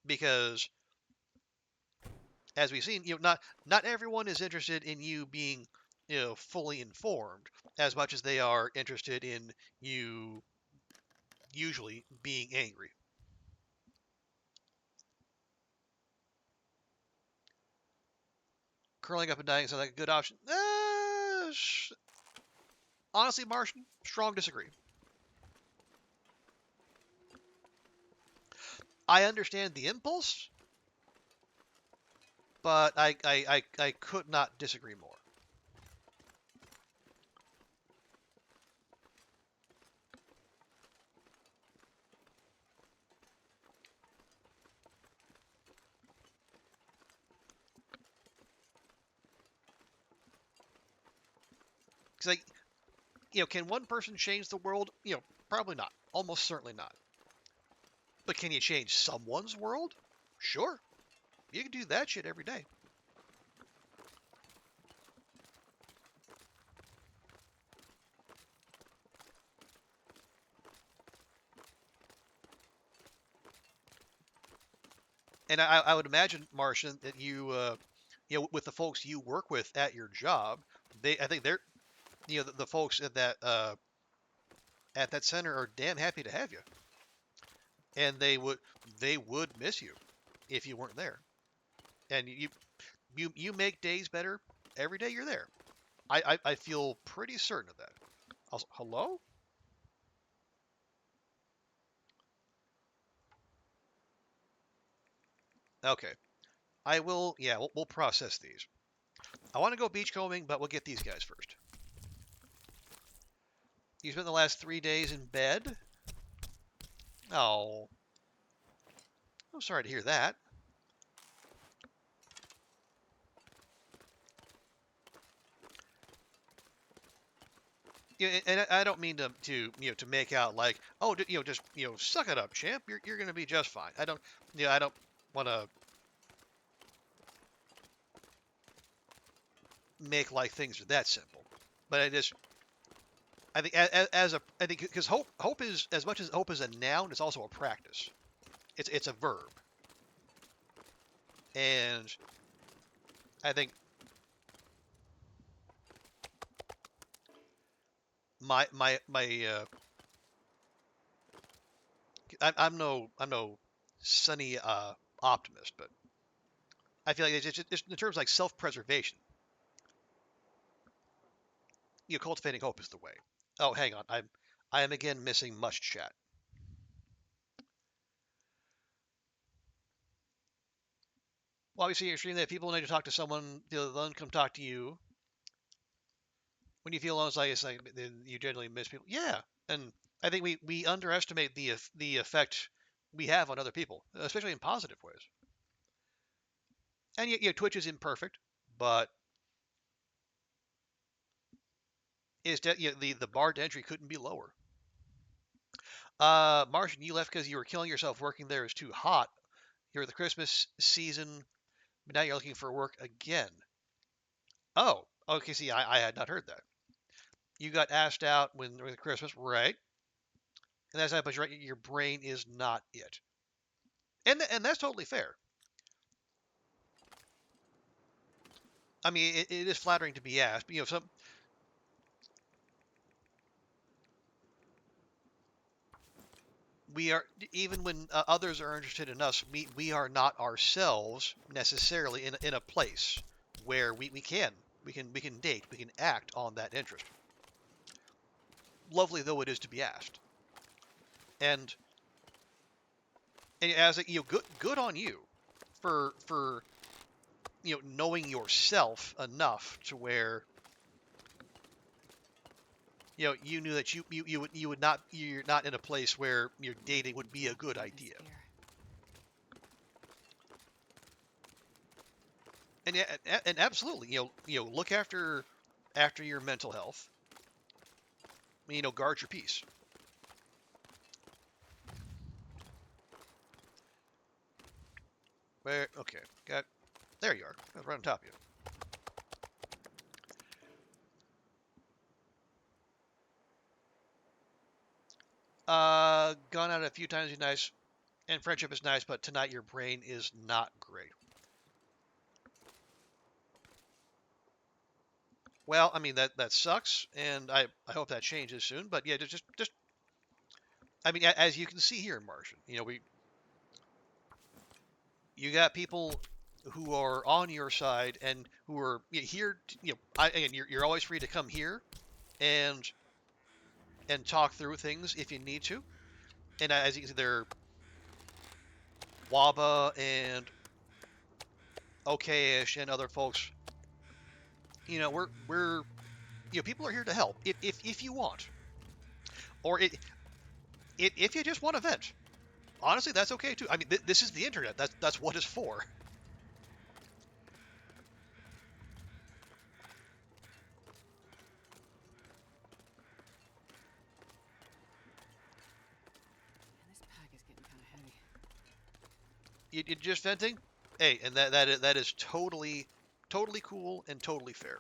because as we've seen, not everyone is interested in you being, fully informed as much as they are interested in you usually being angry. Curling up and dying sounds like a good option. Honestly, Martian, strong disagree. I understand the impulse, but I could not disagree more. Because, can one person change the world? Probably not. Almost certainly not. But can you change someone's world? Sure. You can do that shit every day. And I would imagine, Martian, that with the folks you work with at your job, I think they're, the folks at that center are damn happy to have you, and they would miss you if you weren't there. And you make days better every day you're there. I feel pretty certain of that. Also, hello? Okay. I will. Yeah, we'll process these. I want to go beachcombing, but we'll get these guys first. You spent the last 3 days in bed? Oh, I'm sorry to hear that. Yeah, and I don't mean to make out like, oh, just suck it up, champ. You're gonna be just fine. I don't want to make like things are that simple. But I think I think because hope is, as much as hope is a noun, it's also a practice. It's a verb, and I think my I'm no sunny optimist, but I feel like it's in terms of like self-preservation. Cultivating hope is the way. Oh, hang on, I am again missing much chat. Well, obviously, you're streaming that people need to talk to someone. They'll then come talk to you. When you feel alone, it's like then you generally miss people. Yeah, and I think we underestimate the effect we have on other people, especially in positive ways. And yet, Twitch is imperfect, but the bar to entry couldn't be lower. Martian, you left because you were killing yourself working there. Is too hot. You're the Christmas season, but now you're looking for work again. Oh, okay. See, I had not heard that. You got asked out when Christmas, right? And that's but right. Your brain is not it, and that's totally fair. I mean, it is flattering to be asked, but some we are even when others are interested in us, we are not ourselves necessarily in a place where we can date, we can act on that interest. Lovely though it is to be asked, and as good on you for knowing yourself enough to where you knew that you would not you're not in a place where your dating would be a good idea. And and absolutely, look after your mental health. Guard your peace. Where? Okay, got. There you are. I was right on top of you. Gone out a few times. Be nice. And friendship is nice, but tonight your brain is not great. Well, I mean that sucks, and I hope that changes soon. But yeah, just I mean, as you can see here in Martian, you got people who are on your side and who are here. Again, you're always free to come here and talk through things if you need to. And as you can see, there, Waba and Okayish and other folks. We're people are here to help if you want, or if you just want to vent. Honestly, that's okay too. I mean, this is the internet. That's what it's for. This pack is getting kind of heavy. You just venting, hey, and that is totally cool and totally fair.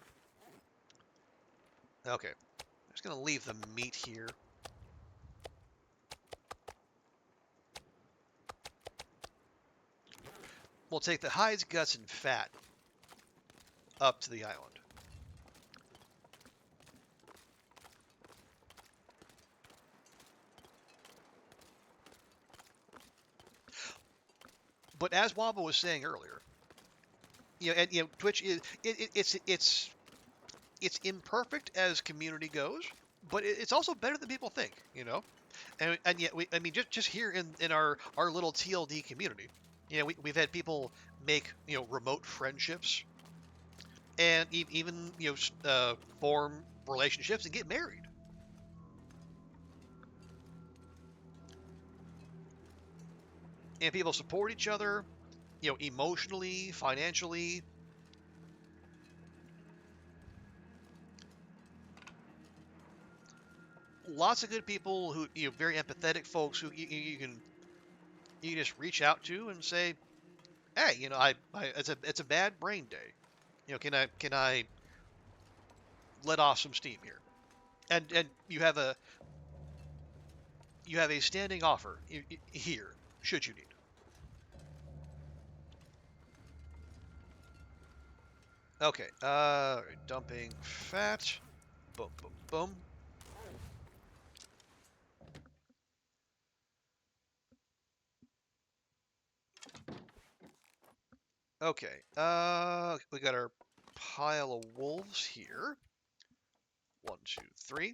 Okay, I'm just gonna leave the meat here. We'll take the hides, guts, and fat up to the island. But as Wamba was saying earlier, Twitch is it's imperfect as community goes, but it's also better than people think. And yet I mean, just here in our little TLD community, we've had people make remote friendships and even form relationships and get married. And people support each other, emotionally, financially. Lots of good people who, very empathetic folks who you can just reach out to and say, hey, it's a bad brain day. Can I let off some steam here? And you have a standing offer here, should you need. Okay, dumping fat. Boom, boom, boom. Okay, we got our pile of wolves here. 1, 2, 3.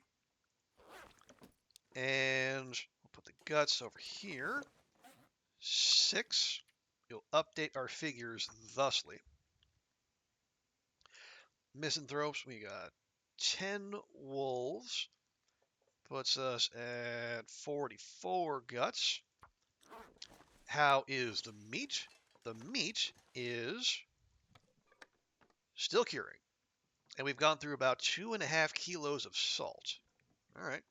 And we'll put the guts over here. 6. You'll update our figures thusly. Misanthropes, we got 10 wolves. Puts us at 44 guts. How is the meat? The meat is still curing. And we've gone through about 2.5 kilos of salt. All right.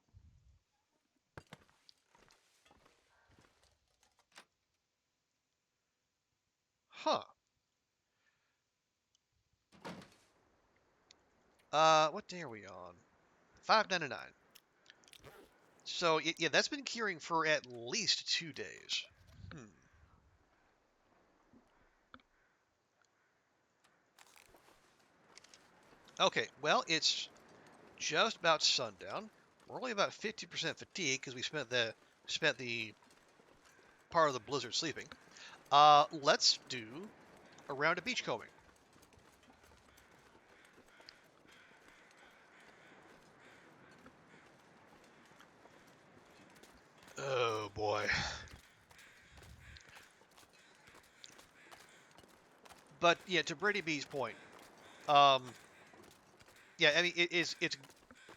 Huh. What day are we on? 5.99. So, yeah, that's been curing for at least 2 days. Okay, well, it's just about sundown. We're only about 50% fatigued because we spent the part of the blizzard sleeping. Let's do a round of beachcombing. Oh boy. But yeah, to Brady B's point, yeah, I mean it's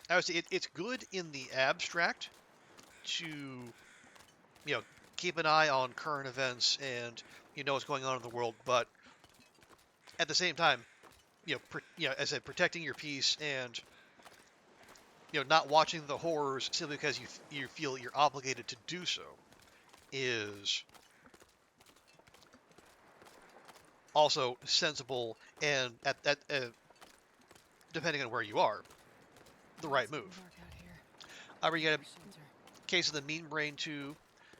I would say it's good in the abstract to keep an eye on current events and what's going on in the world, but at the same time, as I said, protecting your peace and not watching the horrors simply because you feel you're obligated to do so is also sensible and depending on where you are, the right move. You got a case of the mean brain too.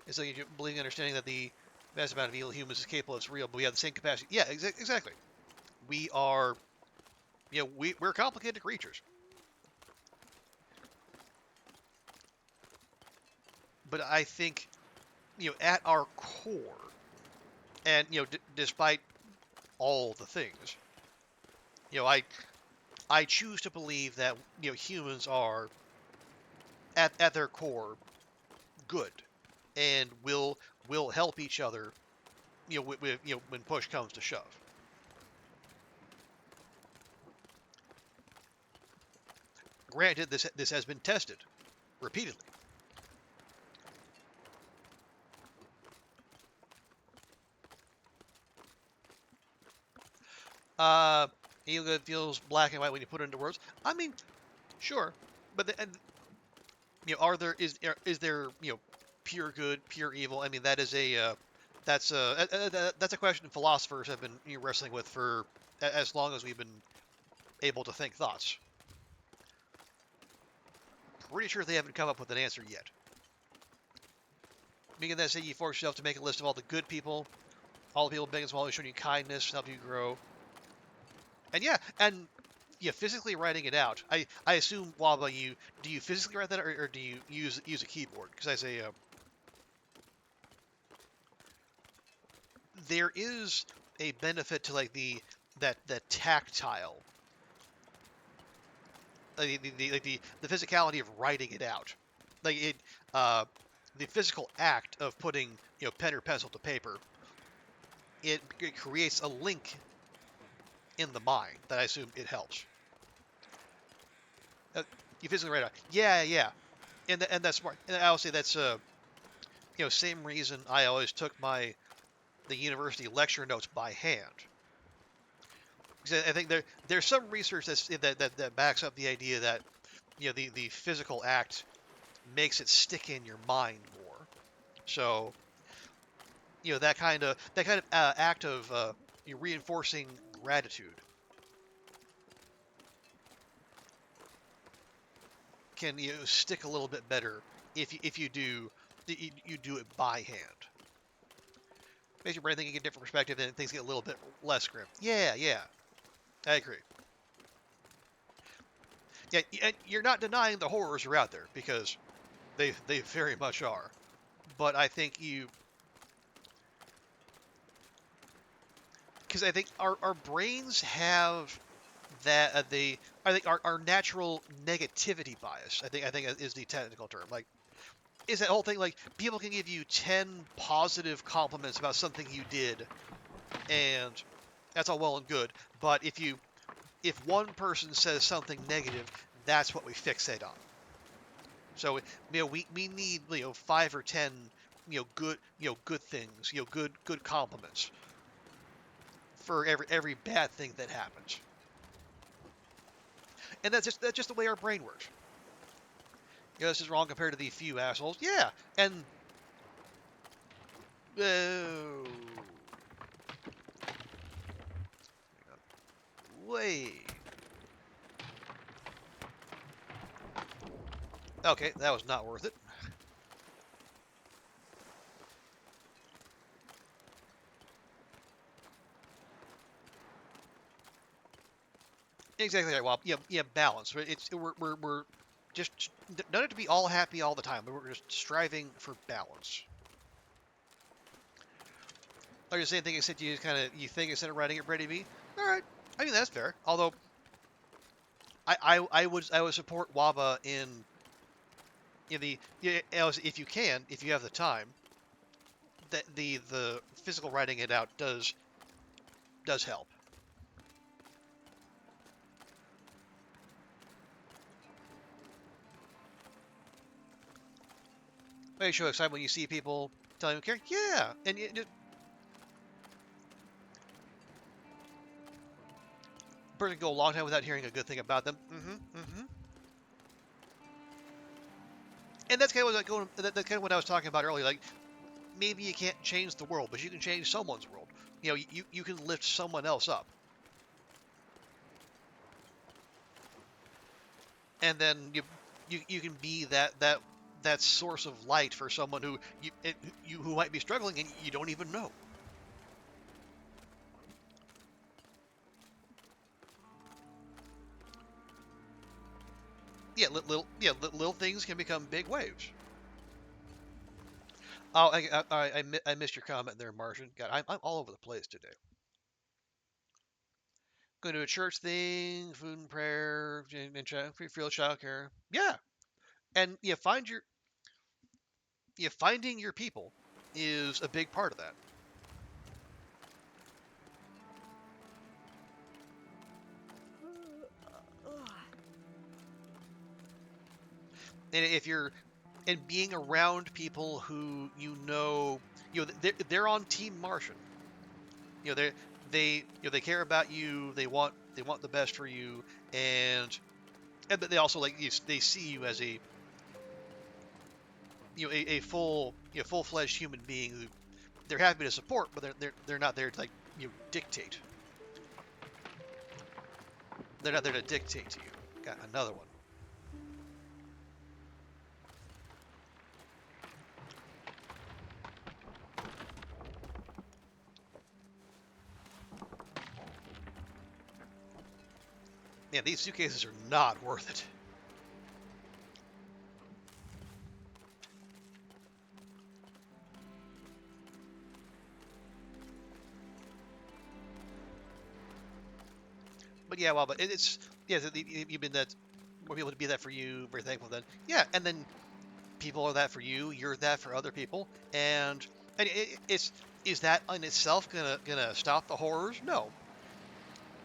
It's like you believing understanding that the vast amount of evil humans is capable, it's real, but we have the same capacity. Yeah, exactly. We are, we're complicated creatures. But I think, at our core, and, despite all the things, you know, I, I choose to believe that, humans are, at their core, good, and will help each other, when push comes to shove. Granted, this has been tested repeatedly. Uh, Ego feels black and white when you put it into words. I mean, sure, but are there is there pure good, pure evil? I mean, that is that's a question philosophers have been wrestling with for as long as we've been able to think thoughts. Pretty sure they haven't come up with an answer yet. Meaning that say you force yourself to make a list of all the good people, all the people big and small who show you kindness, help you grow, and physically writing it out. I assume Waba, do you physically write that, or do you use a keyboard? Because I say there is a benefit to like the tactile, the physicality of writing it out, like the physical act of putting pen or pencil to paper. It creates a link in the mind that I assume it helps. You physically write it out. Yeah, yeah, and that's smart. And I will say that's same reason I always took the university lecture notes by hand. Because I think there's some research that backs up the idea that the physical act makes it stick in your mind more. So that kind of act of reinforcing gratitude can stick a little bit better if you do it by hand. Makes your brain think in a different perspective, and things get a little bit less grim. Yeah, yeah, I agree. Yeah, and you're not denying the horrors are out there because they very much are. But I think because I think our brains have that I think our natural negativity bias. I think is the technical term. Like, is that whole thing like people can give you 10 positive compliments about something you did, and that's all well and good. But if one person says something negative, that's what we fixate on. So we need 5 or 10 good things, good compliments for every bad thing that happens. And that's just the way our brain works. This is wrong compared to the few assholes. Yeah, and oh, wait. Okay, that was not worth it. Exactly right. Well, yeah, balance. We're just not to be all happy all the time, but we're just striving for balance. Or the same thing I said to you, you think instead of writing it ready to be. All right, I mean that's fair. Although I would support Waba in the if you can, if you have the time, that the physical writing it out does help. Make sure excited when you see people telling you care. Yeah, and person can go a long time without hearing a good thing about them. And that's kind of that's kind of what I was talking about earlier. Like, maybe you can't change the world, but you can change someone's world. You can lift someone else up, and then you can be that source of light for someone who you who might be struggling and you don't even know. Yeah, little things can become big waves. Oh, I missed your comment there, Martian. God, I'm all over the place today. Going to a church thing, food and prayer, and free field childcare. Yeah, and finding your people is a big part of that. And if you're and being around people who they're on Team Martian. They care about you. They want the best for you, but they also they see you as a full-fledged human being who they're happy to support, but they're not there to dictate. They're not there to dictate to you. Got another one. Yeah, these suitcases are not worth it. But yeah, well, but it's yeah, you've been that more people to be that for you. Very thankful then. Yeah, and then people are that for you. You're that for other people, and it's is that in itself gonna stop the horrors? No,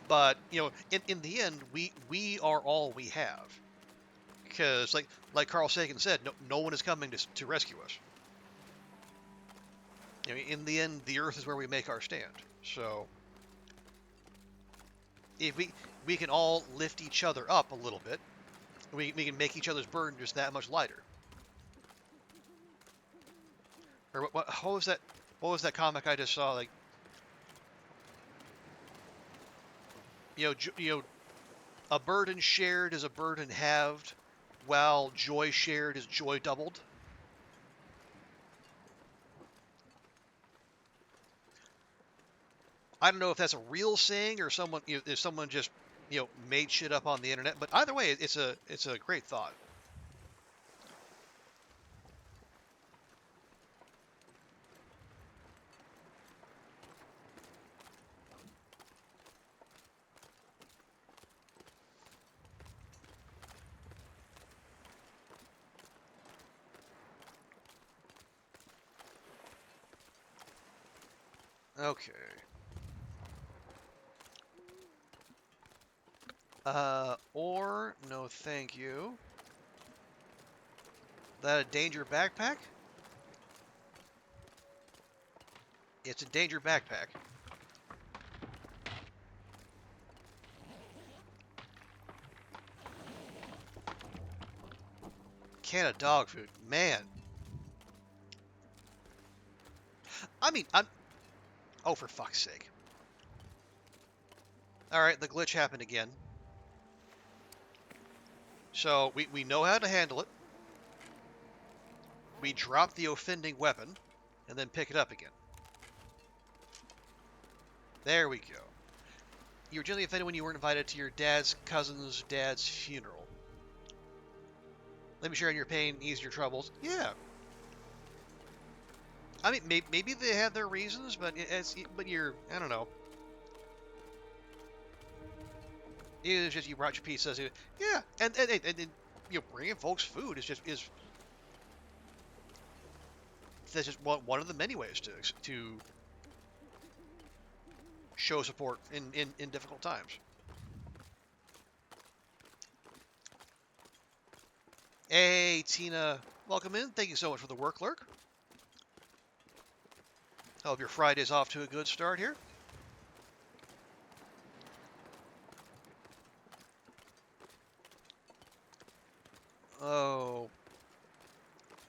but in the end, we are all we have because like Carl Sagan said, no one is coming to rescue us. In the end, the Earth is where we make our stand. So if we can all lift each other up a little bit, we can make each other's burden just that much lighter. Or what was that? What was that comic I just saw? Like a burden shared is a burden halved, while joy shared is joy doubled. I don't know if that's a real saying or if someone just made shit up on the internet, but either way, it's a great thought. Okay. Or no, thank you. That a danger backpack? It's a danger backpack. Can of dog food, man. I mean, I'm. Oh, for fuck's sake. All right, the glitch happened again. So we know how to handle it. We drop the offending weapon, and then pick it up again. There we go. You were gently offended when you weren't invited to your dad's cousin's dad's funeral. Let me share in your pain, ease your troubles. Yeah. I mean, maybe they had their reasons, but I don't know. It's just you brought your pizza. Yeah, and bringing folks food is that's just one of the many ways to show support in difficult times. Hey, Tina, welcome in. Thank you so much for the work, lurk. I hope your Friday's off to a good start here. Oh,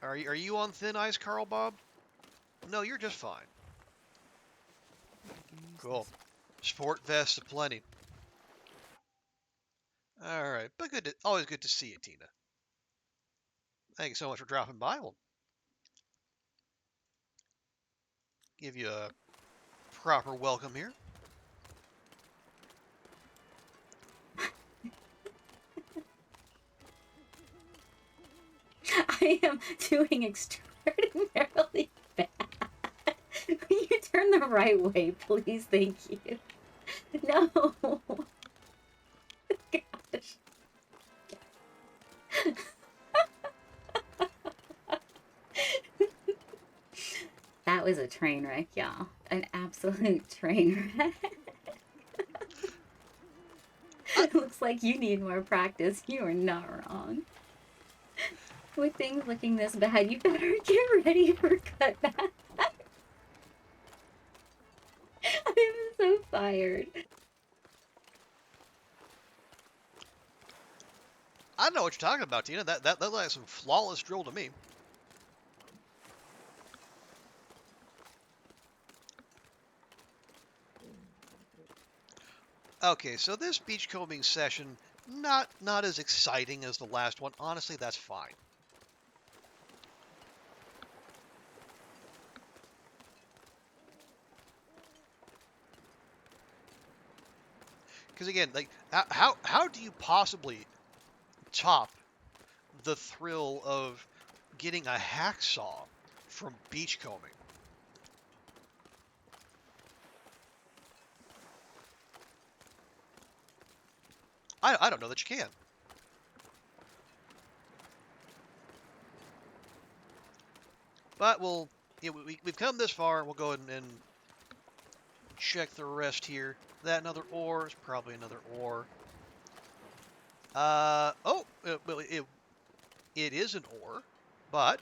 are you on thin ice, Carl Bob? No, you're just fine. Cool. Sport vest aplenty. All right, but always good to see you, Tina. Thank you so much for dropping by. We'll give you a proper welcome here. I am doing extraordinarily bad. Will you turn the right way, please? Thank you. No. Gosh. That was a train wreck, y'all. An absolute train wreck. I, It looks like you need more practice. You are not wrong. With things looking this bad, you better get ready for cutback. I'm so fired. I know what you're talking about, Tina. That looks like some flawless drill to me. Okay, so this beachcombing session, not as exciting as the last one. Honestly, that's fine. Because again, like how do you possibly top the thrill of getting a hacksaw from beachcombing? I don't know that you can. But we've come this far. We'll go ahead and check the rest here. That another ore? It's probably another ore. Oh, well, it is an ore, but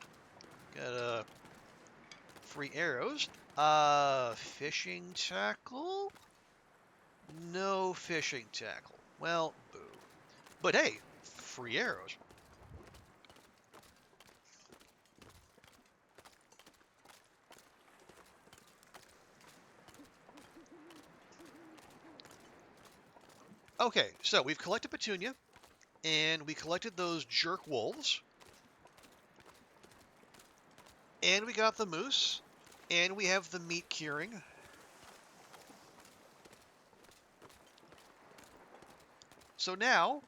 got free arrows. Fishing tackle? No fishing tackle. Well, boo. But hey, free arrows. Okay, so we've collected Petunia, and we collected those jerk wolves, and we got the moose, and we have the meat curing. So now,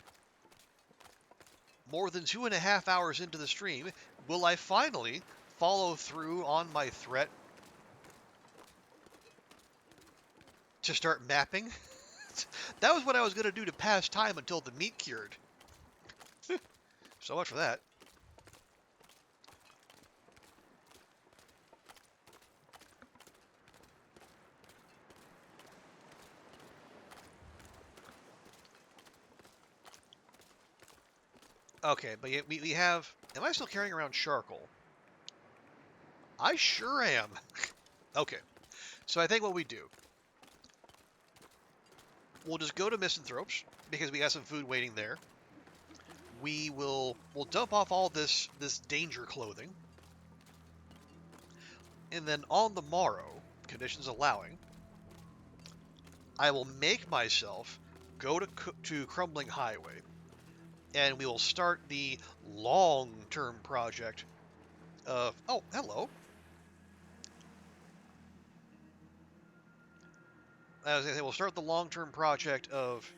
more than 2.5 hours into the stream, will I finally follow through on my threat to start mapping? That was what I was going to do to pass time until the meat cured. So much for that. Okay, but yet we have... Am I still carrying around charcoal? I sure am. Okay, so I think what we do... We'll just go to Misanthropes, because we got some food waiting there. We'll dump off all this danger clothing. And then on the morrow, conditions allowing, I will make myself go to Crumbling Highway, and we will start the long-term project of... Oh, hello. I was gonna say, we'll start the long-term project of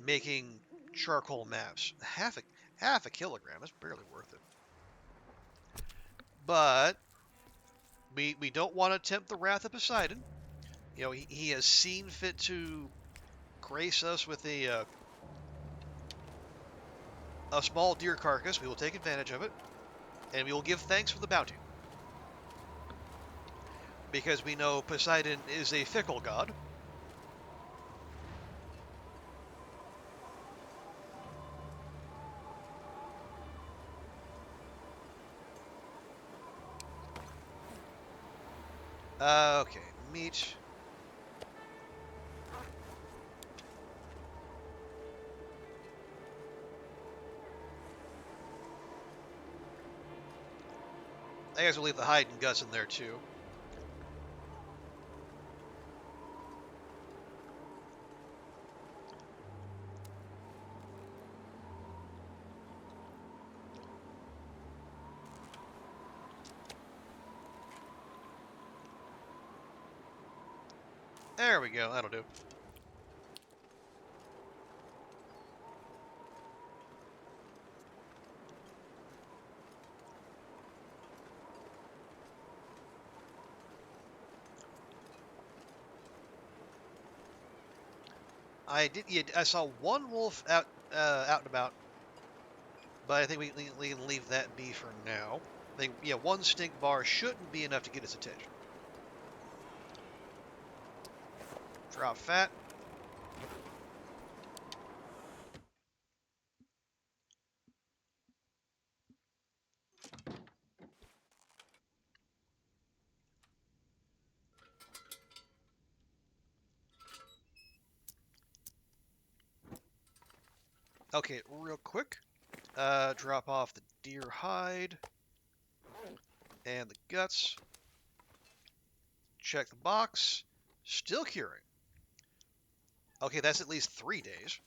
making charcoal maps. Half a kilogram. That's barely worth it. But we don't want to tempt the wrath of Poseidon. You know, he has seen fit to grace us with a small deer carcass. We will take advantage of it, and we will give thanks for the bounty. Because we know Poseidon is a fickle god. Okay, meat. I guess we'll leave the hide and guts in there too. There we go. That'll do. I saw one wolf out and about, but I think we can leave that be for now. Yeah, one stink bar shouldn't be enough to get his attention. Drop fat. Okay, real quick. Drop off the deer hide and the guts. Check the box. Still curing. Okay, that's at least 3 days.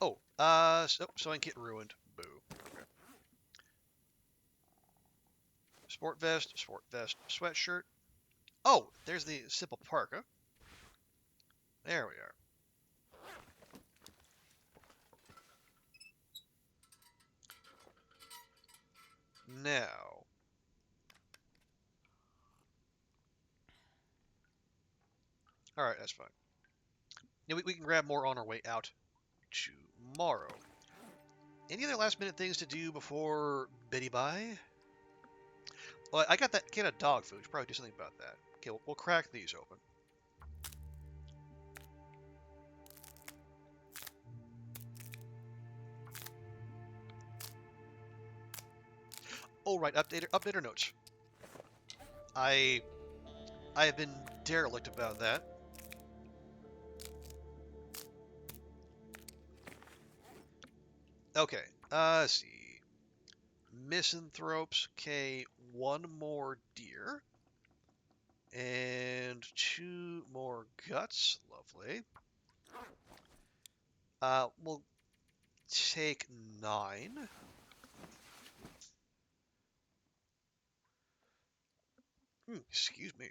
Oh, so I can get ruined. Boo. Okay. Sport vest, sweatshirt. Oh, there's the simple parka. There we are. Now. Alright, that's fine. Yeah, we can grab more on our way out tomorrow. Any other last minute things to do before Biddy bye? Well, I got that can of dog food. Should probably do something about that. Okay, we'll crack these open. Oh, right, updater notes. I have been derelict about that. Okay, let's see. Misanthropes. Okay, one more deer. And 2 more guts. Lovely. We'll take 9. Excuse me.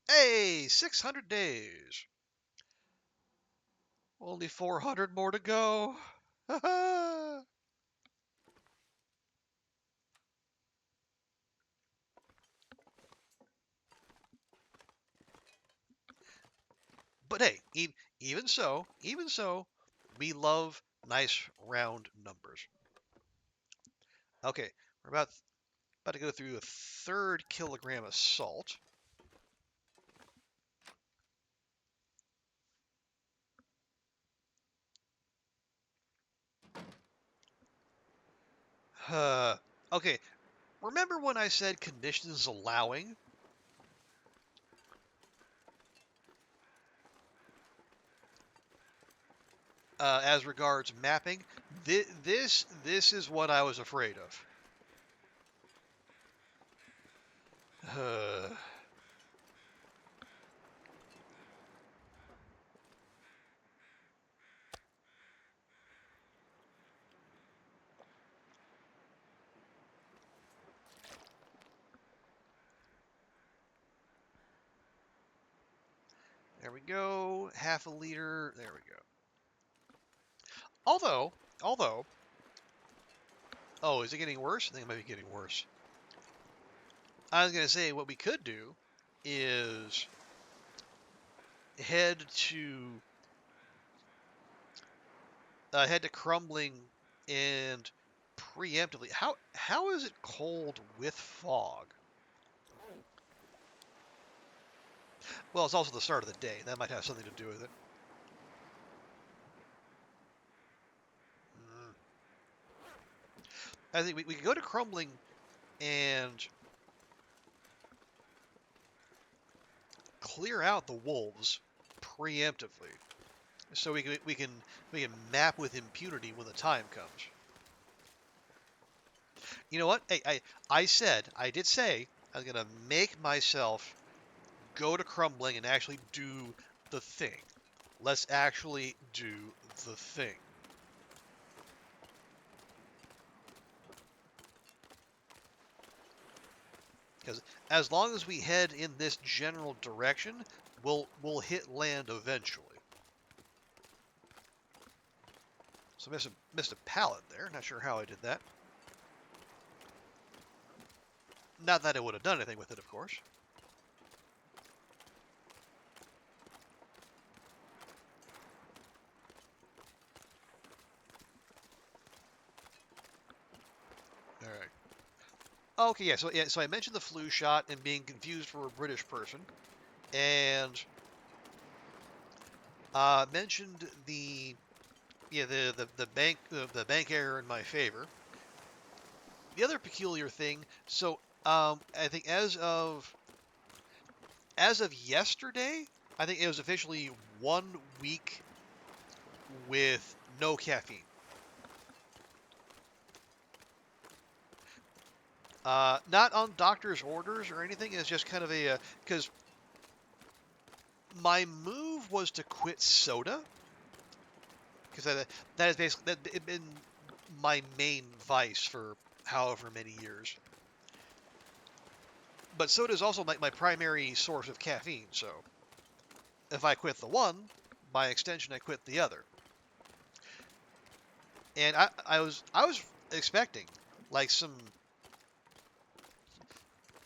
Hey, 600 days. Only 400 more to go. But hey, even so, we love nice round numbers. Okay, we're about to go through a 1/3 kilogram of salt. Okay, remember when I said conditions allowing? As regards mapping, this is what I was afraid of. There we go. Half a liter. There we go. Although, oh, is it getting worse? I think it might be getting worse. I was gonna say what we could do is head to head to crumbling and preemptively. How is it cold with fog? Well, it's also the start of the day. That might have something to do with it. I think we could go to crumbling and clear out the wolves preemptively, so we can map with impunity when the time comes. You know what? Hey, I did say I was gonna make myself go to crumbling and actually do the thing. Let's actually do the thing. Because as long as we head in this general direction, we'll hit land eventually. So missed a pallet there. Not sure how I did that. Not that I would have done anything with it, of course. All right. Okay, yeah. So I mentioned the flu shot and being confused for a British person, and mentioned the bank error in my favor. The other peculiar thing. So I think as of yesterday, I think it was officially 1 week with no caffeine. Not on doctor's orders or anything. It's just kind of because my move was to quit soda because that is basically that it been my main vice for however many years. But soda is also my primary source of caffeine. So if I quit the one, by extension, I quit the other. And I was expecting like some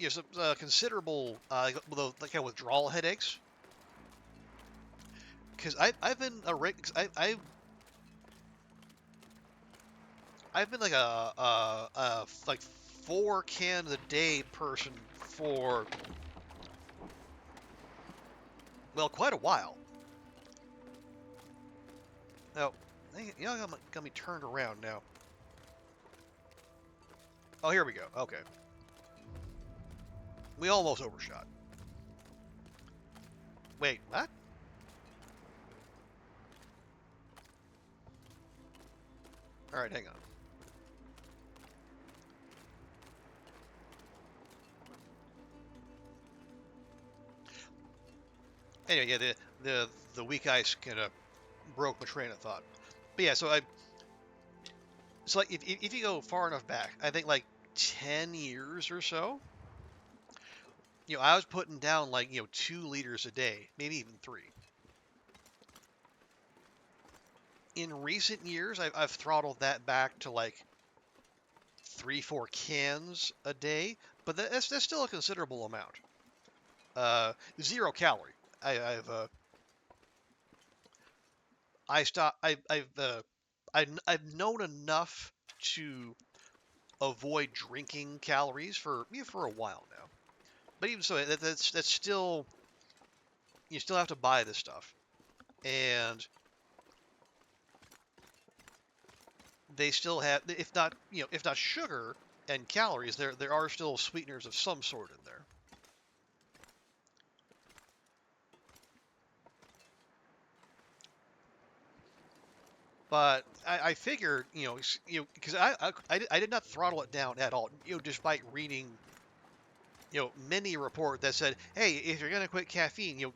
some considerable like withdrawal headaches because I've been I've been like a like 4 cans a day person for quite a while. Now, got me turned around now. Oh, here we go. Okay. We almost overshot. Wait, what? Alright, hang on. Anyway, yeah, the weak ice kind of broke my train of thought. But yeah, so like if you go far enough back, I think like 10 years or so, I was putting down like 2 liters a day, maybe even 3. In recent years, I've throttled that back to like 3-4 cans a day, but that's still a considerable amount. 0 calorie. I stop. I've known enough to avoid drinking calories for a while now. But even so, that's still, you still have to buy this stuff, and they still have, if not sugar and calories, there are still sweeteners of some sort in there. But I figured, because I did not throttle it down at all, despite reading, many report that said, hey, if you're gonna quit caffeine,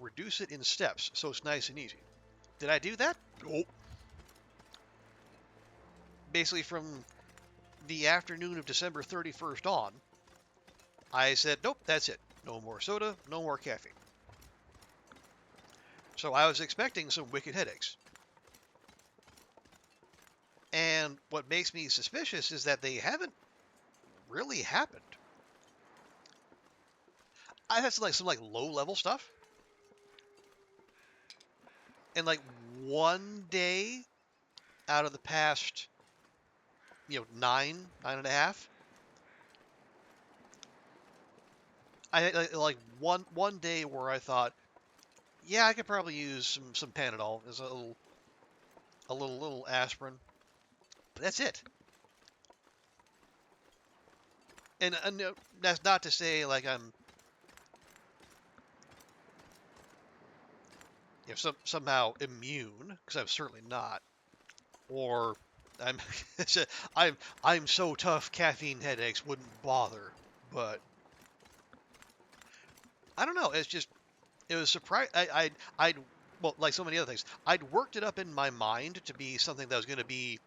reduce it in steps, so it's nice and easy. Did I do that? Nope. Basically, from the afternoon of December 31st on, I said, nope, that's it. No more soda, no more caffeine. So I was expecting some wicked headaches. And what makes me suspicious is that they haven't really happened. I had some low level stuff. And like one day out of the past, 9.5, I had like one day where I thought, yeah, I could probably use some Panadol as a little aspirin. But that's it. And that's not to say like I'm somehow immune, because I'm certainly not. Or I'm I'm so tough caffeine headaches wouldn't bother. But I don't know. It was surprise. I'd well, like so many other things, I'd worked it up in my mind to be something that was going to be.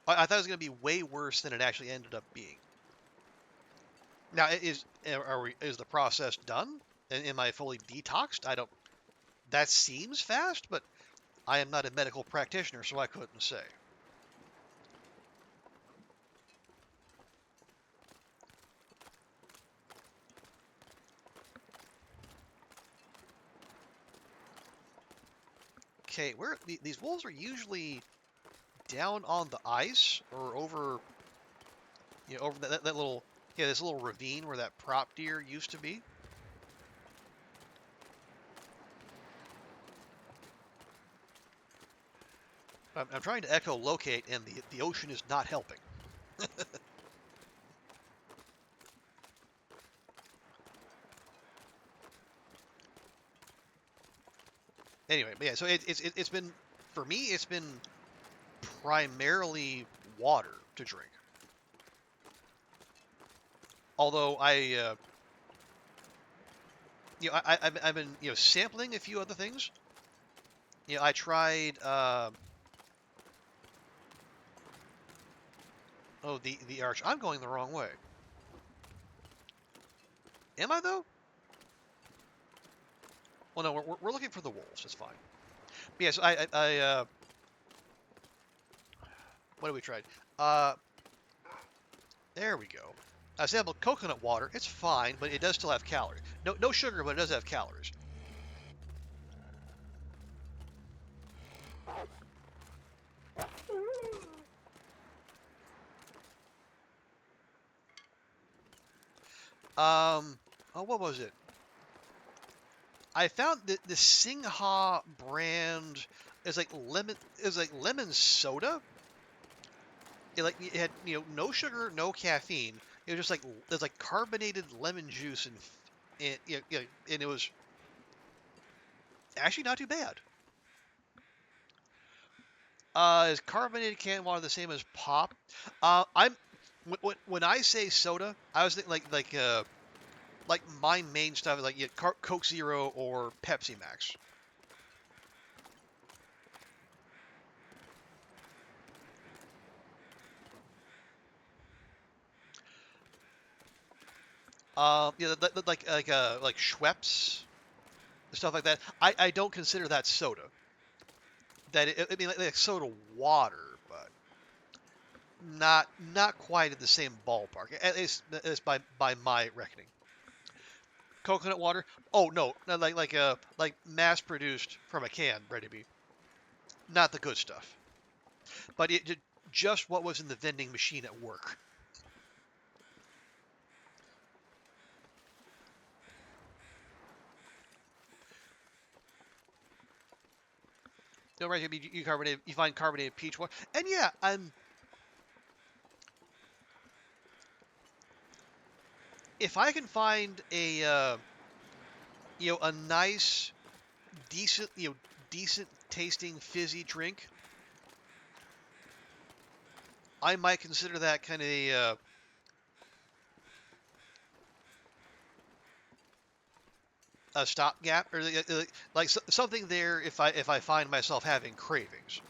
I thought it was going to be way worse than it actually ended up being. Now, is the process done? And am I fully detoxed? I don't. That seems fast, but I am not a medical practitioner, so I couldn't say. Okay, where these wolves are usually down on the ice or over, over that little, this little ravine where that prop deer used to be. I'm trying to echolocate, and the ocean is not helping. Anyway, but yeah, so it's been, for me, it's been primarily water to drink. Although I've been sampling a few other things. I tried the arch. I'm going the wrong way. Am I though? Well, no, we're looking for the wolves. It's fine. But yes, what have we tried? There we go. I sampled coconut water. It's fine, but it does still have calories. No sugar, but it does have calories. What was it? I found that the Singha brand is like lemon soda. It had no sugar, no caffeine. It was just like it's like carbonated lemon juice and it was actually not too bad. Is carbonated canned water the same as pop? I'm when I say soda, I was thinking like my main stuff is like Coke Zero or Pepsi Max. Like Schweppes, stuff like that. I don't consider that soda. I mean like soda water, but not quite in the same ballpark. At least by my reckoning. Coconut water? Oh no, like mass produced from a can, ready to be. Not the good stuff, but just what was in the vending machine at work. No, right? You find carbonated peach water, and yeah, if I can find a nice, decent tasting fizzy drink, I might consider that kind of a stopgap or like something there if I find myself having cravings.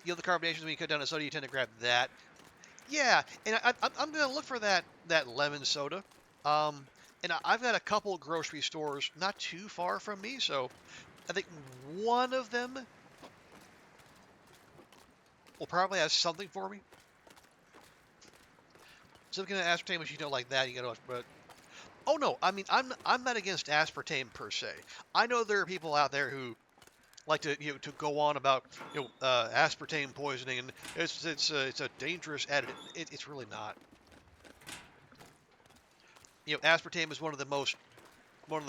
The carbonations when you cut down a soda, you tend to grab that. Yeah, and I'm gonna look for that lemon soda. And I've got a couple grocery stores not too far from me, so I think one of them will probably have something for me. Something to aspartame, which like that, you gotta. But oh no, I mean I'm not against aspartame per se. I know there are people out there who like to to go on about aspartame poisoning and it's a dangerous additive. It's really not. Aspartame is one of the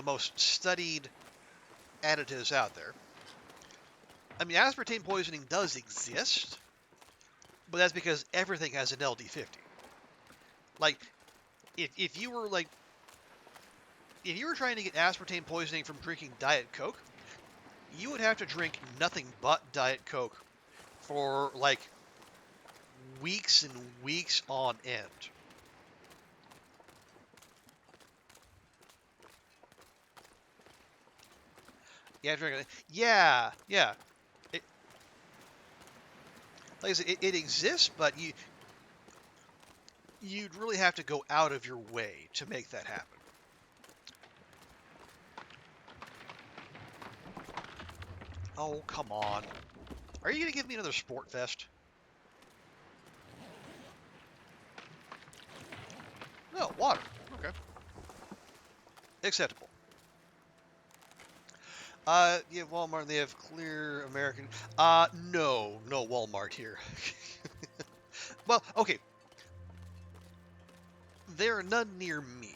most studied additives out there. I mean, aspartame poisoning does exist, but that's because everything has an LD50. Like, if you were trying to get aspartame poisoning from drinking Diet Coke, you would have to drink nothing but Diet Coke for like weeks and weeks on end. Yeah, drink it. Yeah. It, like I said, it exists, but you'd really have to go out of your way to make that happen. Oh, come on. Are you going to give me another Sport Fest? No, water. Okay. Acceptable. Yeah, Walmart, they have clear American. No Walmart here. Well, okay. There are none near me.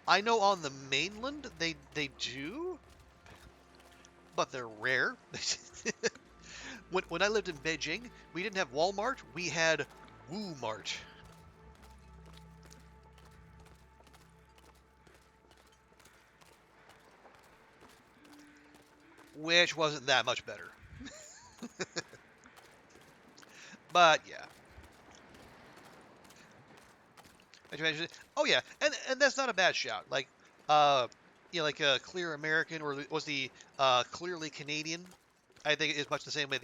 I know on the mainland they do, but they're rare. When I lived in Beijing, we didn't have Walmart, we had Woo Mart. Which wasn't that much better. But yeah. Oh yeah, and that's not a bad shout. Like, like a Clear American or was the Clearly Canadian. I think is much the same way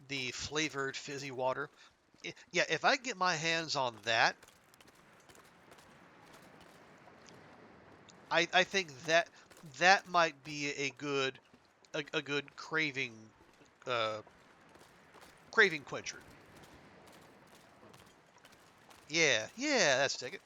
the flavored fizzy water. Yeah, if I get my hands on that, I think that might be a good uh, craving quencher. Yeah, that's take it.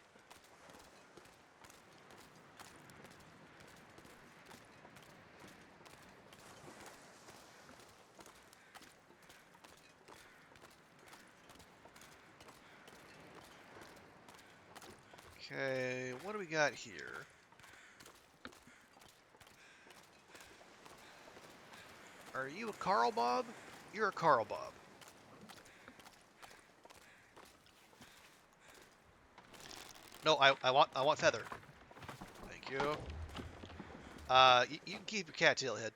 Okay, what do we got here? Are you a Carl Bob? You're a Carl Bob. No, I want feather. Thank you. You can keep your cattail head.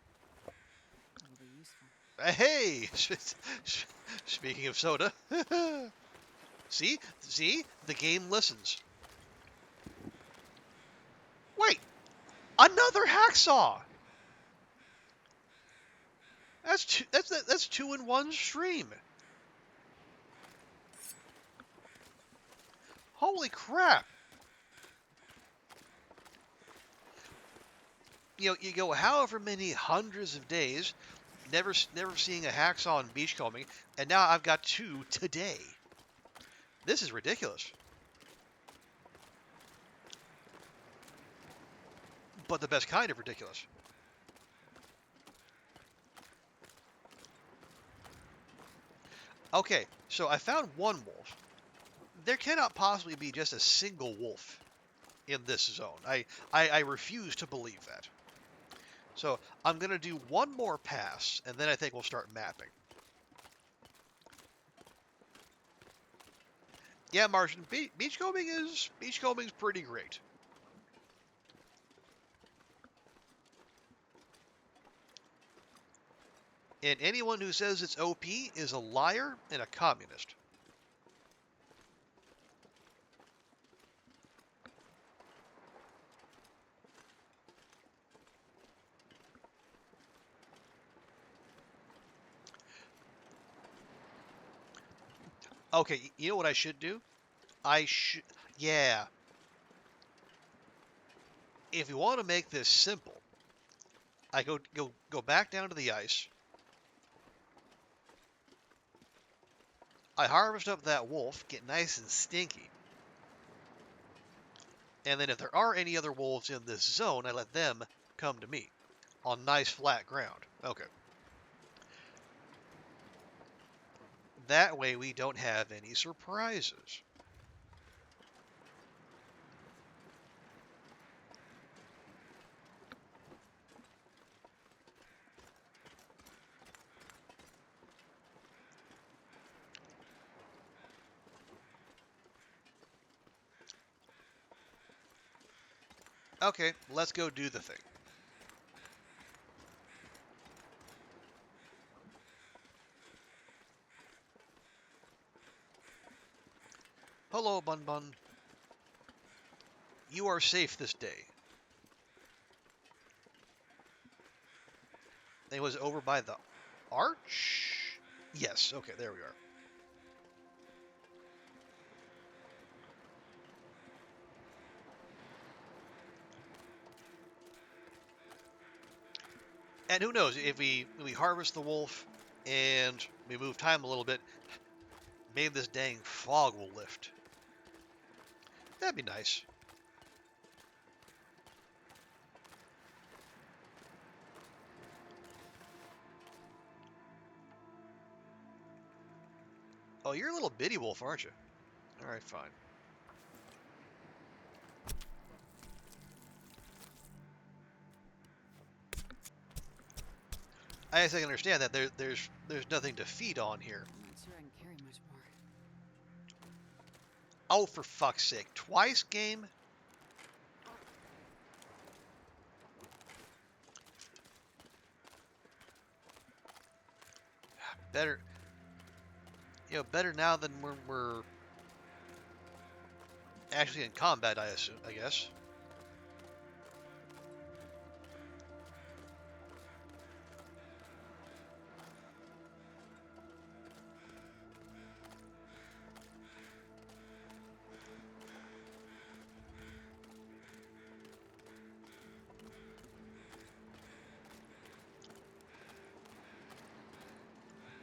That'll be useful. Hey, speaking of soda, see, the game listens. Wait, another hacksaw. That's two in one stream. Holy crap! You go however many hundreds of days, never seeing a hacksaw and beachcombing, and now I've got two today. This is ridiculous. But the best kind of ridiculous. Okay, so I found one wolf. There cannot possibly be just a single wolf in this zone. I refuse to believe that. So I'm going to do one more pass, and then I think we'll start mapping. Yeah, Martian, beachcombing's pretty great. And anyone who says it's OP is a liar and a communist. Okay, you know what I should do? Yeah. If you want to make this simple, I go back down to the ice. I harvest up that wolf, get nice and stinky. And then if there are any other wolves in this zone, I let them come to me on nice flat ground. Okay. That way we don't have any surprises. Okay, let's go do the thing. Hello, Bun Bun. You are safe this day. It was over by the arch? Yes, okay, there we are. And who knows, if we harvest the wolf and we move time a little bit, maybe this dang fog will lift. That'd be nice. Oh, you're a little bitty wolf, aren't you? Alright, fine. I guess I can understand that there's nothing to feed on here. I'm not sure I can carry much more. Oh, for fuck's sake. Twice, game? Better, better now than we're actually in combat, I assume, I guess.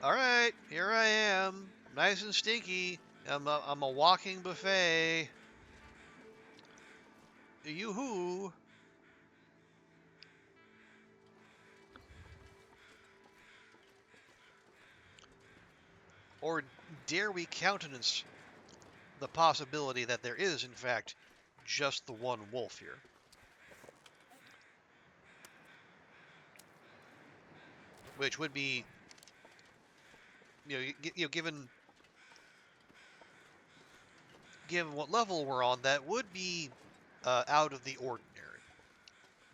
All right, here I am, nice and stinky. I'm a walking buffet. Yoo-hoo. Or dare we countenance the possibility that there is, in fact, just the one wolf here? Which would be, given what level we're on, that would be out of the ordinary.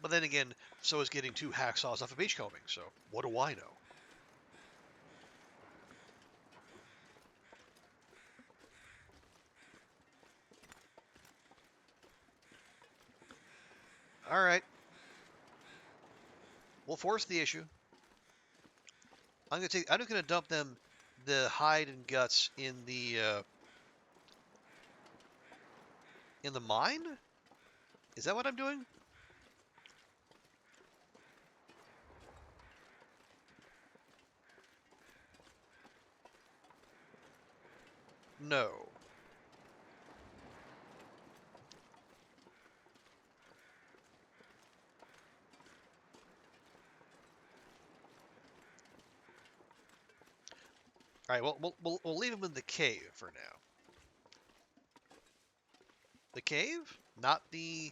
But then again, so is getting 2 hacksaws off a beachcombing, so what do I know? Alright. We'll force the issue. I'm just gonna dump them the hide and guts in the mine? Is that what I'm doing? No. All right, well, we'll leave them in the cave for now. The cave, not the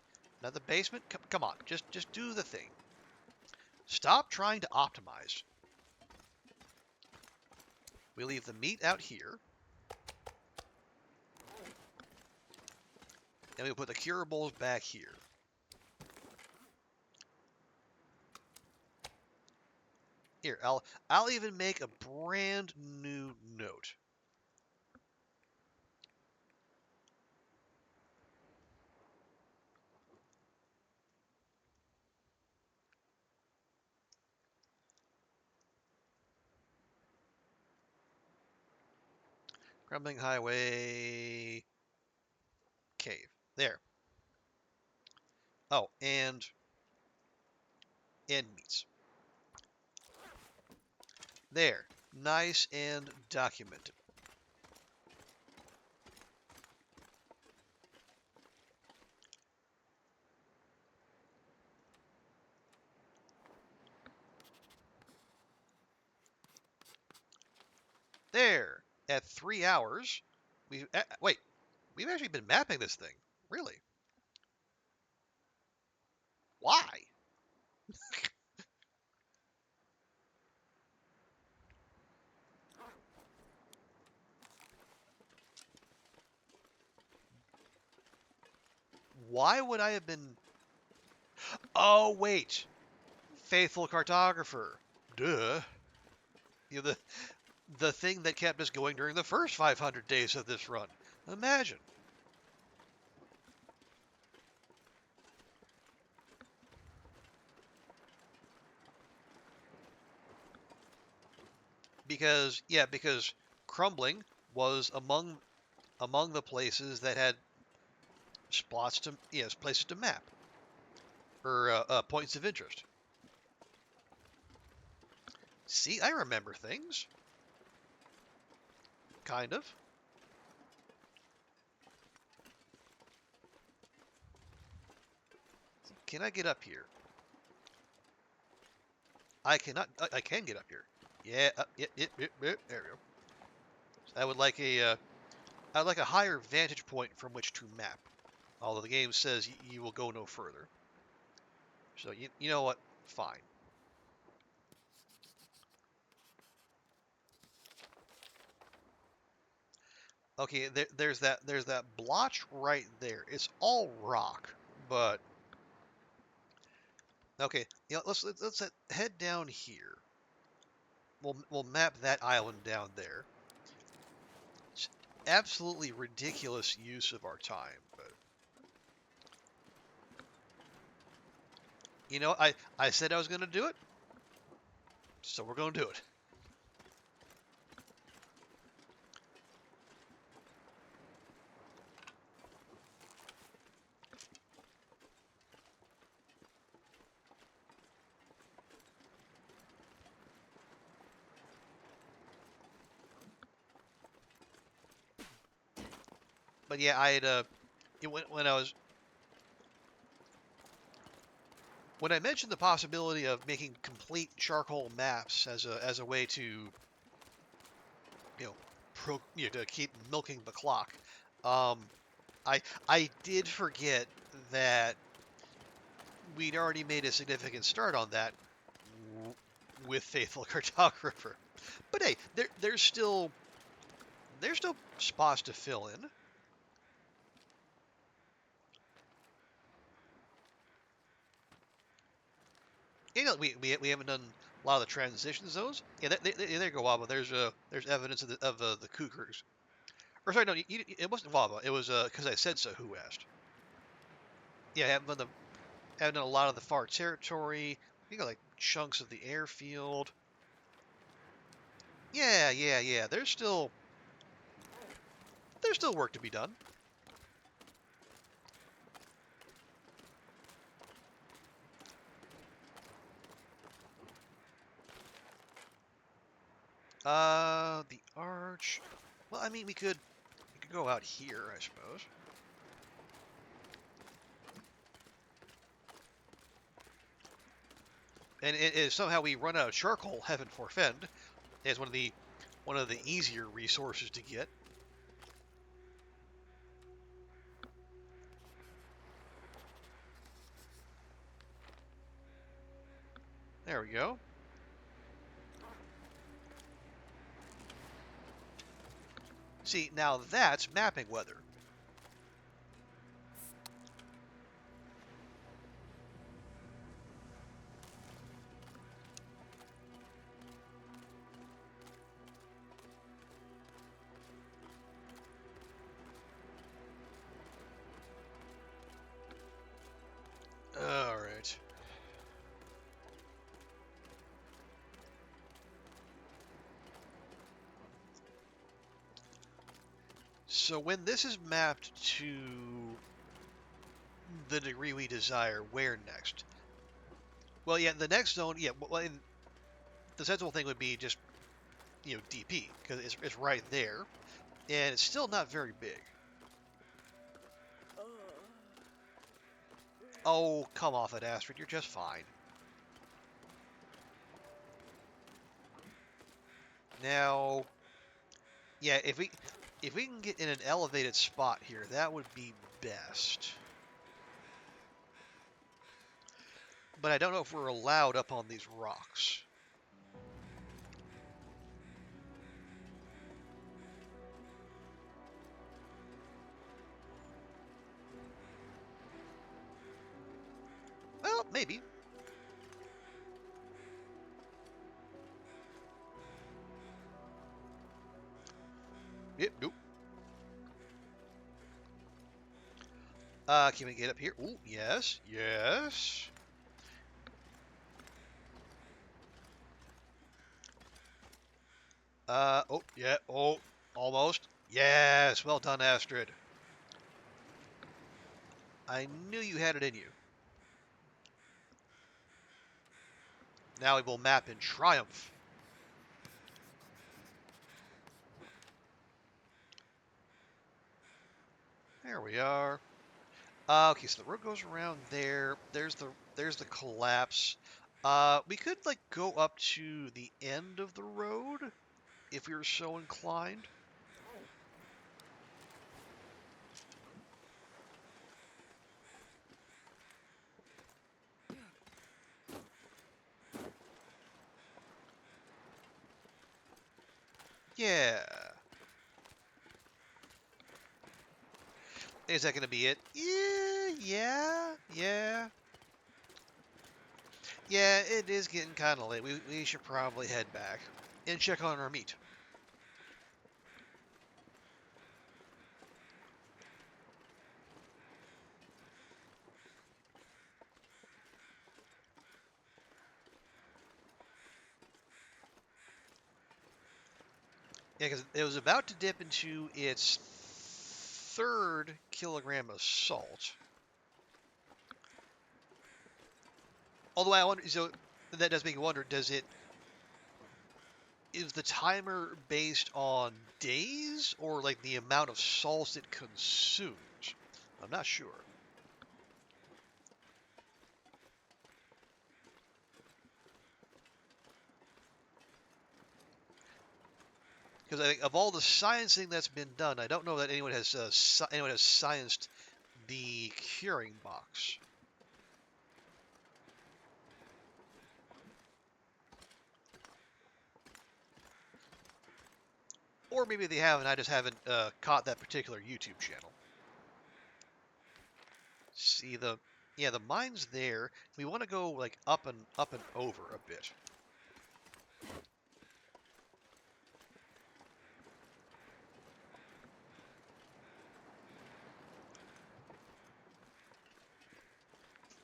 basement. Come on, just do the thing. Stop trying to optimize. We leave the meat out here, and we put the curables back here. Here, I'll even make a brand new note. Crumbling highway cave. There. Oh, and meats. There. Nice and documented. There. At 3 hours, wait. We've actually been mapping this thing. Really? Why? Why would I have been... Oh, wait. Faithful cartographer. Duh. The thing that kept us going during the first 500 days of this run. Imagine. Because crumbling was among the places that had places to map or points of interest. See, I remember things. Kind of. Can I get up here? I cannot. I can get up here. Yeah. Yep. There we go. So I would like a higher vantage point from which to map. Although the game says you will go no further. So you know what? Fine. Okay. There's that blotch right there. It's all rock, but okay. Let's head down here. We'll map that island down there. It's absolutely ridiculous use of our time, but you know, I said I was going to do it, so we're going to do it. But yeah, I had when I mentioned the possibility of making complete charcoal maps as a way to to keep milking the clock. Um, I did forget that we'd already made a significant start on that with Faithful Cartographer. But hey, there's still spots to fill in. You know, we haven't done a lot of the transition zones. Yeah, there you go, Waba. There's evidence of the cougars. Or sorry, no, it wasn't Waba. It was because I said so. Who asked? Yeah, haven't done a lot of the far territory. You got like chunks of the airfield. Yeah. There's still work to be done. The arch. Well, I mean, we could go out here, I suppose. And if somehow we run out of charcoal, heaven forfend, is one of the easier resources to get. There we go. See, now that's mapping weather. All right. So when this is mapped to the degree we desire, where next? Well, yeah, the next zone, yeah, well, the sensible thing would be just, DP, because it's right there, and it's still not very big. Oh, come off it, Astrid, you're just fine. Now, yeah, if we can get in an elevated spot here, that would be best. But I don't know if we're allowed up on these rocks. Well, maybe. Yep, nope. Can we get up here? Ooh, yes, yes. Oh, yeah, oh, almost. Yes, well done, Astrid. I knew you had it in you. Now we will map in triumph. we are. Okay, so the road goes around there. There's the collapse. We could like go up to the end of the road if we were so inclined. Yeah. Is that gonna be it? Yeah. Yeah, it is getting kind of late. We should probably head back and check on our meat. Yeah, because it was about to dip into its third kilogram of salt. Although I wonder, so that does make me wonder, is the timer based on days or like the amount of salt it consumes? I'm not sure. Because I think of all the sciencing that's been done, I don't know that anyone has scienced the curing box. Or maybe they have, and I just haven't caught that particular YouTube channel. See the mine's there. We want to go like up and over a bit.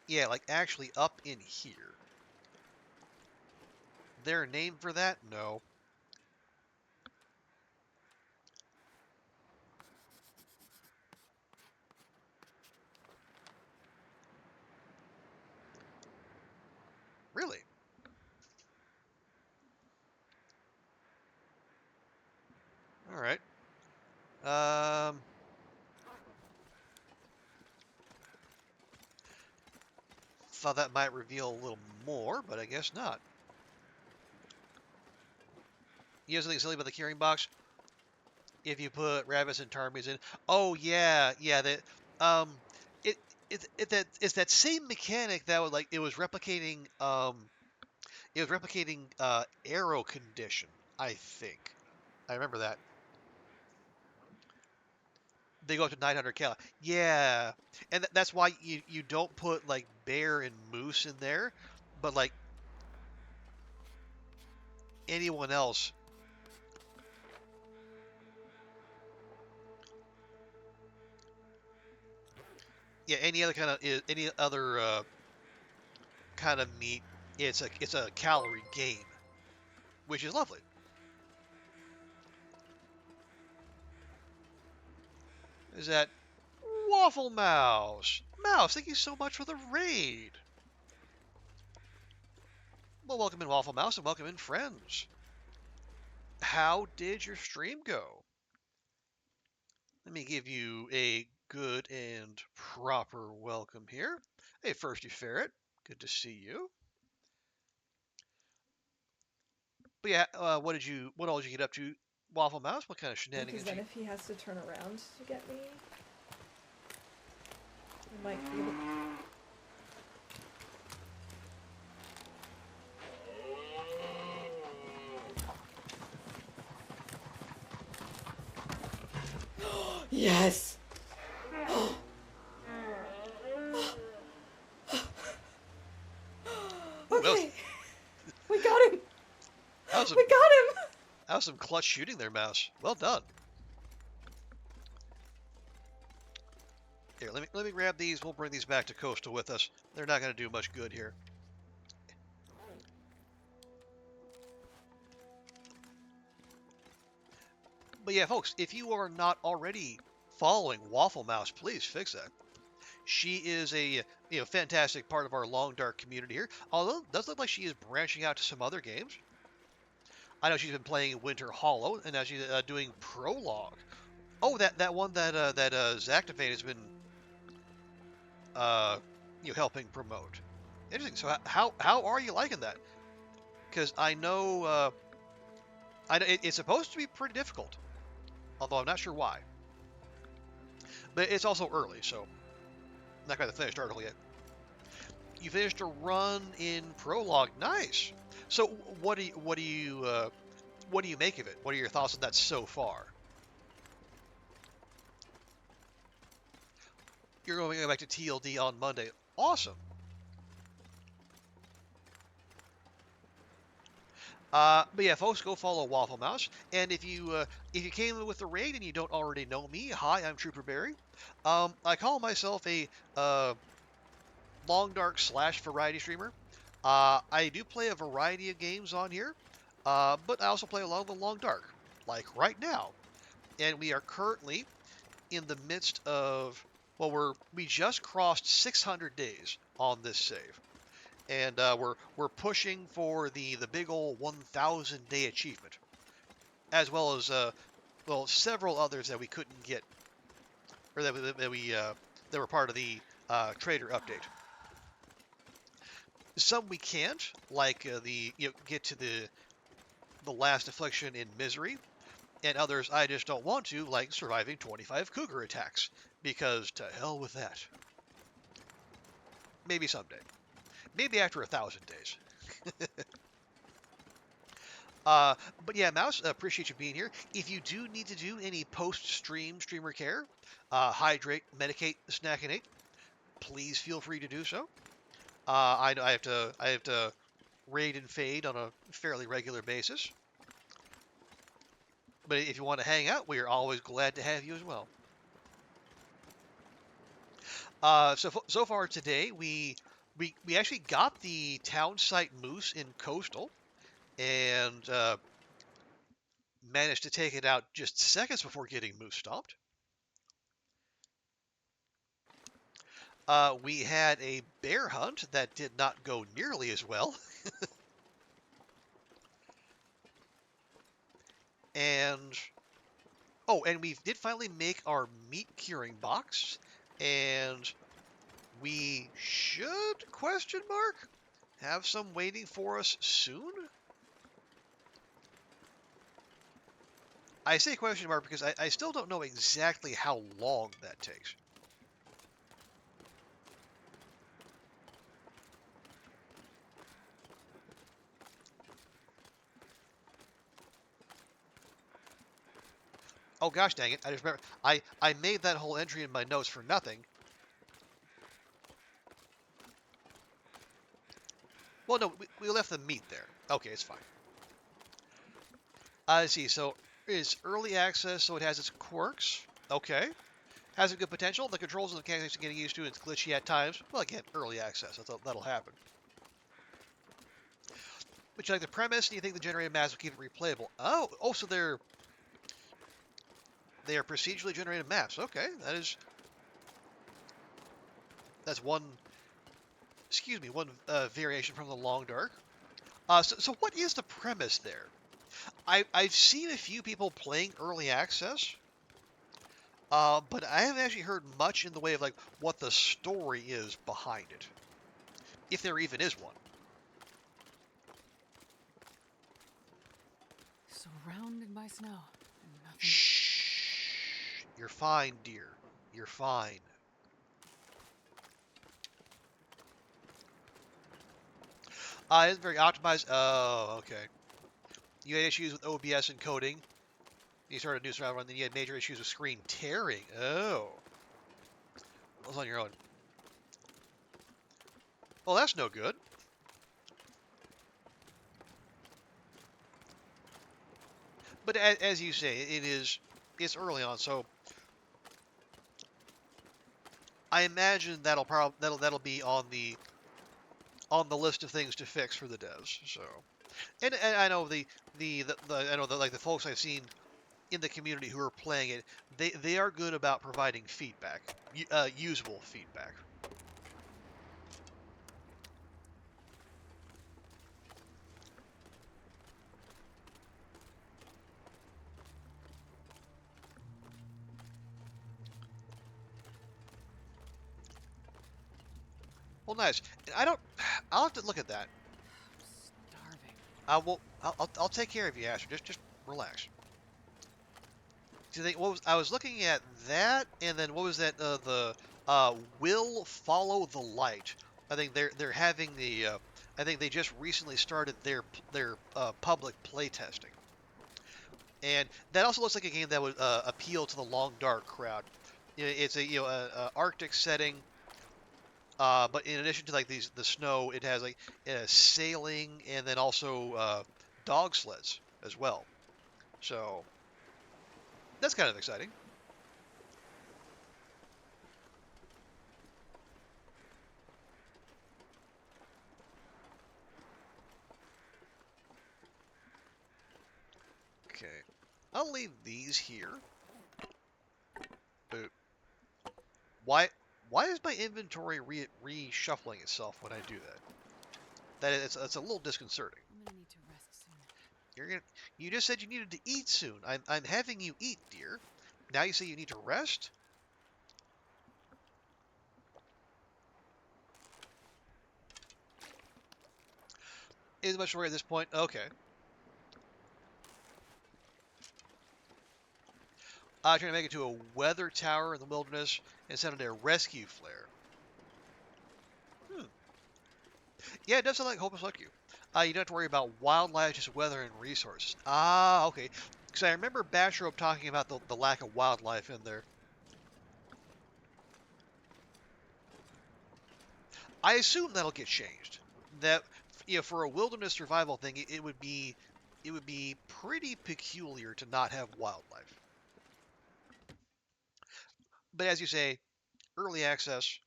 Yeah, like actually up in here. There a name for that? No. Really? All right. Thought that might reveal a little more, but I guess not. You know something silly about the curing box? If you put rabbits and ptarmigans in, oh yeah, that um, it it's that same mechanic that would like it was replicating arrow condition. I think I remember that. They go up to 900 cal. Yeah, and that's why you don't put like bear and moose in there, but like anyone else. Yeah, any other kind of meat. It's a calorie gain, which is lovely. Is that Waffle Mouse? Mouse, thank you so much for the raid. Well, welcome in Waffle Mouse and welcome in friends. How did your stream go? Let me give you a good and proper welcome here. Hey, Firsty Ferret, good to see you. But yeah, what all did you get up to, Waffle Mouse? What kind of Because shenanigans? then if he has to turn around to get me, he might be able... Yes! Okay, we got him! We got him! That was some clutch shooting there, Mouse. Well done. Here, let me grab these. We'll bring these back to Coastal with us. They're not going to do much good here. But yeah, folks, if you are not already following Waffle Mouse, please fix that. She is a fantastic part of our Long Dark community here. Although it does look like she is branching out to some other games. I know she's been playing Winter Hollow, and now she's doing Prologue. Oh, that one that Zactivate has been uh, helping promote. Interesting. So how are you liking that? Because I know it's supposed to be pretty difficult, although I'm not sure why. But it's also early, so I'm not going to finish the article yet. You finished a run in prologue. Nice. So what do you make of it? What are your thoughts on that so far? You're going to go back to TLD on Monday. Awesome. But yeah, folks, go follow Waffle Mouse. And if you came in with the raid and you don't already know me, hi, I'm Trooper Barry. I call myself a long dark / variety streamer. I do play a variety of games on here, but I also play a lot of the long dark, like right now. And we are currently in the midst of, well, we just crossed 600 days on this save, and we're pushing for the big old 1,000 day achievement, as well as well, several others that we couldn't get, or that were part of the trader update. Some we can't, like get to the last affliction in misery, and others I just don't want to, like surviving 25 cougar attacks, because to hell with that. Maybe someday. Maybe after 1,000 days. But yeah, Mouse, appreciate you being here. If you do need to do any post-stream streamer care, hydrate, medicate, snack, and eat, please feel free to do so. I have to raid and fade on a fairly regular basis. But if you want to hang out, we are always glad to have you as well. So far today, we actually got the town site moose in coastal, and managed to take it out just seconds before getting moose stomped. We had a bear hunt that did not go nearly as well. And and we did finally make our meat curing box, and we should have some waiting for us soon. I say question mark because I still don't know exactly how long that takes. Oh gosh dang it, I just remember I made that whole entry in my notes for nothing. Well, no, we left the meat there. Okay, it's fine. I see, so it's early access, so it has its quirks. Okay. Has a good potential. The controls and the mechanics are getting used to. It's glitchy at times. Well, again, early access. That'll happen. But you like the premise, and you think the generated maps will keep it replayable. Oh, so they are procedurally generated maps. Okay, that's one. Excuse me, one variation from the Long Dark. So what is the premise there? I've seen a few people playing early access, but I haven't actually heard much in the way of like what the story is behind it, if there even is one. Surrounded by snow. And nothing. Shh. You're fine, dear. You're fine. It's very optimized. Oh, okay. You had issues with OBS encoding. You started a new surround run, then you had major issues with screen tearing. Oh. That was on your own. Well, that's no good. But as you say, it's early on, so I imagine that'll be on the list of things to fix for the devs. So, and I know I know like the folks I've seen in the community who are playing it, they are good about providing feedback, usable feedback. Well, nice. I don't. I'll have to look at that. I'm starving. I will. I'll take care of you, Astrid. Just relax. Do they, what was I was looking at that, and then what was that? The will follow the light. I think they're having the. I think they just recently started their public play testing, and that also looks like a game that would appeal to the long dark crowd. It's a a Arctic setting, but in addition to like the snow, it has like sailing and then also dog sleds as well. So that's kind of exciting. Okay, I'll leave these here. Boop. Why? Why is my inventory reshuffling itself when I do that? It's a little disconcerting. I'm gonna need to rest soon. You just said you needed to eat soon. I'm having you eat, dear. Now you say you need to rest? Is much worry at this point? Okay. Trying to make it to a weather tower in the wilderness and send out a rescue flare. Hmm. Yeah, it does sound like Hopeless Like You. You don't have to worry about wildlife, just weather and resources. Ah, okay. Because I remember Batrope talking about the lack of wildlife in there. I assume that'll get changed. That for a wilderness survival thing, it would be pretty peculiar to not have wildlife. But as you say, early access,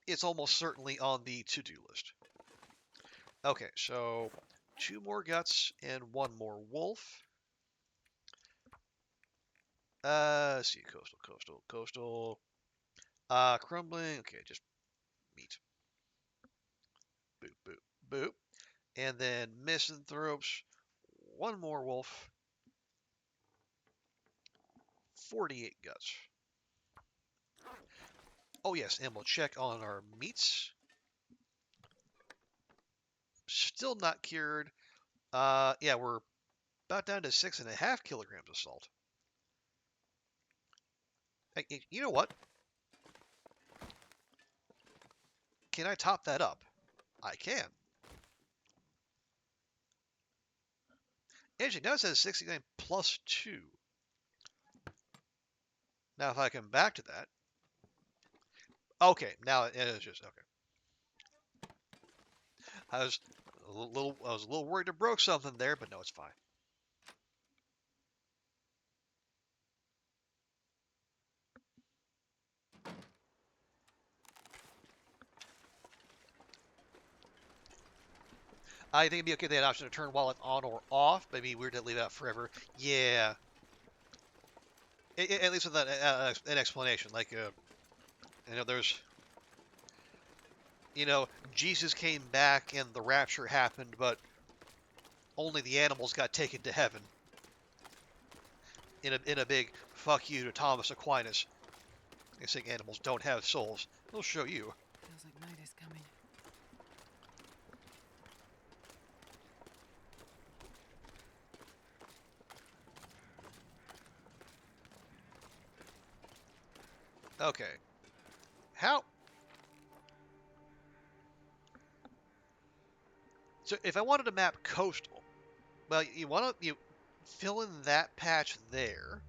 it's almost certainly on the to-do list. Okay, so 2 more guts and 1 more wolf. Let's see, coastal. Crumbling. Okay, just meat. Boop, boop, boop. And then misanthropes. 1 more wolf. 48 guts. Oh yes, and we'll check on our meats. Still not cured. Yeah, we're about down to 6.5 kilograms of salt. Hey, you know what? Can I top that up? I can. Actually, now it says 69 plus 2. Now, if I come back to that. Okay, now it is just okay. I was I was a little worried I broke something there, but no, it's fine. I think it'd be okay if they had an option to turn wallet on or off. Maybe weird to leave it out forever. Yeah. At least with an explanation. Like, there's, Jesus came back and the rapture happened, but only the animals got taken to heaven. In a big fuck you to Thomas Aquinas. They say animals don't have souls. They'll show you. Feels like night is coming. Okay. How? So if I wanted to map coastal, well, you fill in that patch there.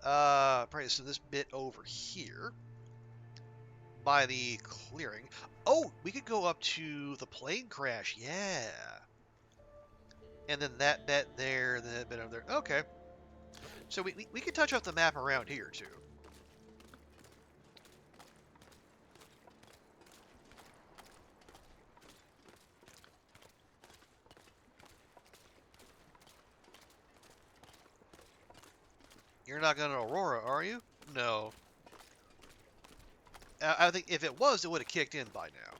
Probably so this bit over here by the clearing. Oh, we could go up to the plane crash. Yeah. And then that bit there, that bit over there. Okay. So we could touch up the map around here too. You're not going to Aurora, are you? No. I think if it was, it would have kicked in by now.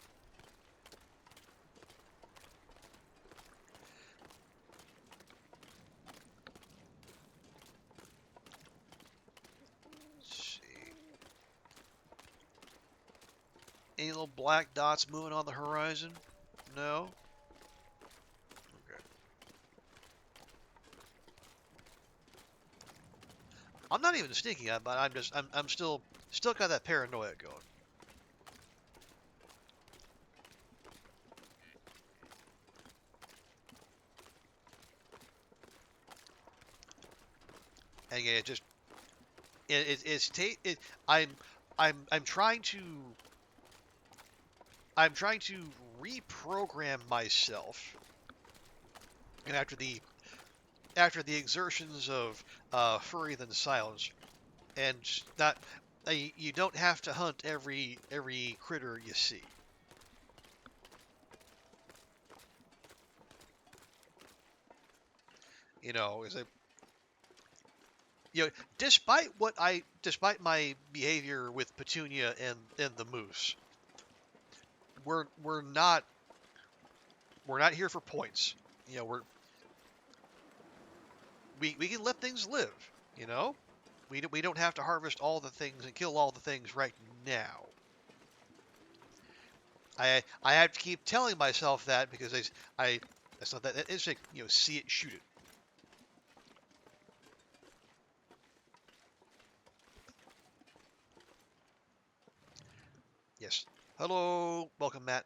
Let's see. Any little black dots moving on the horizon? No? Okay. I'm not even sneaking, but I'm still got that paranoia going. And again, it I'm I'm trying to reprogram myself, and after the exertions of furry than silence, and not you don't have to hunt every critter you see. You know, is it you know despite my behavior with Petunia and the moose, we're we're not we're not here for points. You know, we can let things live. You know, we don't have to harvest all the things and kill all the things right now. I have to keep telling myself that because I that's not that it's like, you know, see it, shoot it. Yes. Hello, welcome, Matt.